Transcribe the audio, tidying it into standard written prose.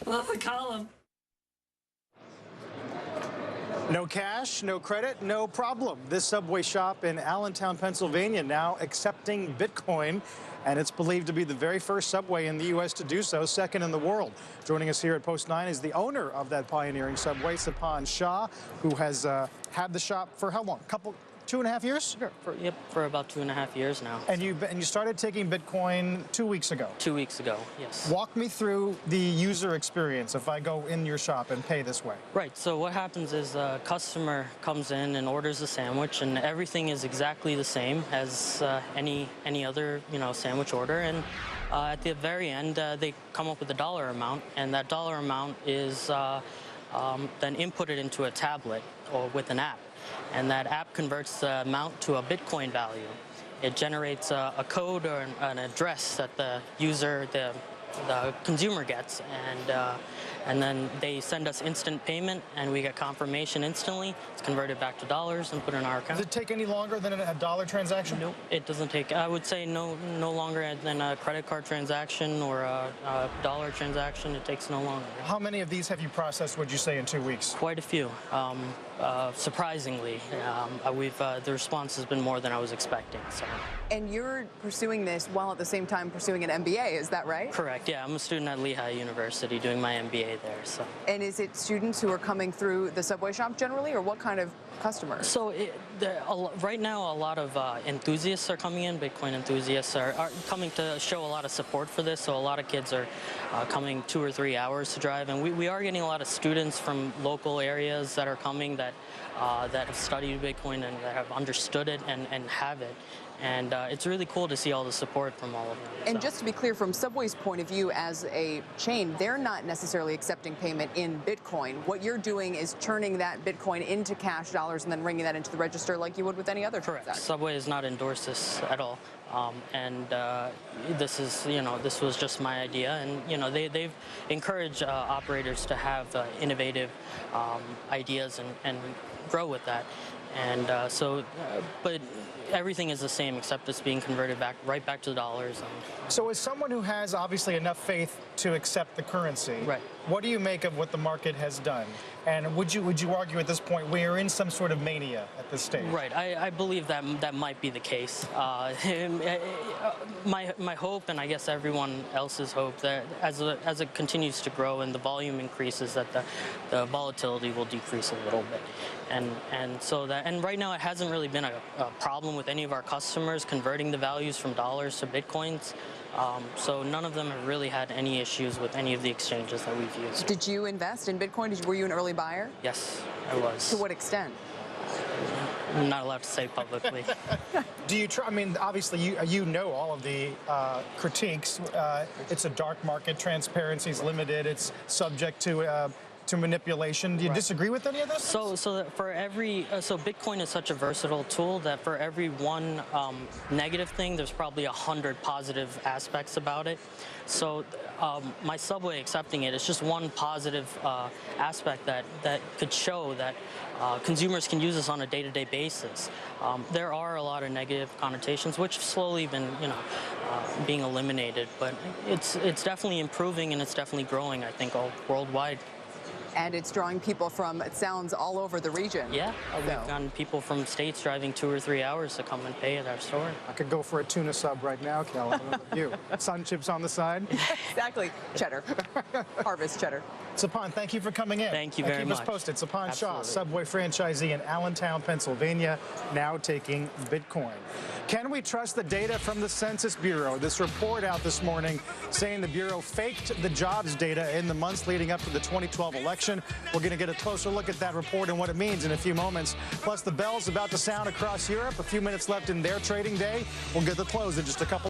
Love the column. No cash, no credit, no problem. This Subway shop in Allentown, Pennsylvania now accepting Bitcoin, and it's believed to be the very first Subway in the U.S. to do so, second in the world. Joining us here at Post 9 is the owner of that pioneering Subway, Sapan Shah, who has had the shop for how long? 2.5 years? Yep, for about 2.5 years now. And you started taking Bitcoin 2 weeks ago? 2 weeks ago, yes. Walk me through the user experience if I go in your shop and pay this way. Right, so what happens is a customer comes in and orders a sandwich, and everything is exactly the same as any other sandwich order. And at the very end, they come up with a dollar amount, and that dollar amount is then inputted into a tablet or with an app. And that app converts the amount to a Bitcoin value. It generates a code or an address that the user, the consumer gets, and then they send us instant payment, and we get confirmation instantly. It's converted back to dollars and put in our account. Does it take any longer than a dollar transaction? Nope, it doesn't take. I would say no longer than a credit card transaction or a dollar transaction. It takes no longer. How many of these have you processed, would you say, in 2 weeks? Quite a few. Surprisingly, the response has been more than I was expecting. So. And you're pursuing this while at the same time pursuing an MBA, is that right? Correct, yeah. I'm a student at Lehigh University doing my MBA there. So. And is it students who are coming through the Subway shop generally, or what kind of customers? So right now, a lot of enthusiasts are coming in. Bitcoin enthusiasts are coming to show a lot of support for this. So a lot of kids are coming 2 or 3 hours to drive. And we are getting a lot of students from local areas that are coming that have studied Bitcoin and that have understood it and have it. And it's really cool to see all the support from all of them. And just to be clear, from Subway's point of view as a chain, they're not necessarily accepting payment in Bitcoin. What you're doing is turning that Bitcoin into cash dollars and then ringing that into the register like you would with any other Correct. transaction. Subway has not endorsed this at all. This is, this was just my idea, and they've encouraged operators to have innovative ideas and grow with that. And but everything is the same except it's being converted right back to dollars. So as someone who has obviously enough faith to accept the currency, right. What do you make of what the market has done? And would you argue at this point we are in some sort of mania at this stage? Right. I believe that might be the case. My hope, and I guess everyone else's hope, that as it continues to grow and the volume increases, that the volatility will decrease a little bit. And right now it hasn't really been a problem with any of our customers converting the values from dollars to Bitcoins. So none of them have really had any issues with any of the exchanges that we've used. Did you invest in Bitcoin? Were you an early buyer? Yes, I was. To what extent? I'm not allowed to say publicly. Do you try? I mean, obviously, you know all of the critiques. It's a dark market. Transparency is limited. It's subject to manipulation. Do you disagree with any of this? So Bitcoin is such a versatile tool that for every one negative thing, there's probably 100 positive aspects about it. So my Subway accepting it is just one positive aspect that could show that consumers can use this on a day-to-day basis. There are a lot of negative connotations, which have slowly been, being eliminated, but it's definitely improving and it's definitely growing, I think, worldwide. And it's drawing people from, it sounds, all over the region. Yeah, we've gotten people from states driving 2 or 3 hours to come and pay at our store. I could go for a tuna sub right now, Kel. I don't know about you. Sun chips on the side. Exactly. Cheddar. Harvest cheddar. Sapan, thank you for coming in. Thank you very much. Keep us posted. Sapan Shah, Absolutely. Subway franchisee in Allentown, Pennsylvania, now taking Bitcoin. Can we trust the data from the Census Bureau? This report out this morning saying the Bureau faked the jobs data in the months leading up to the 2012 election. We're going to get a closer look at that report and what it means in a few moments. Plus, the bell's about to sound across Europe. A few minutes left in their trading day. We'll get the close in just a couple.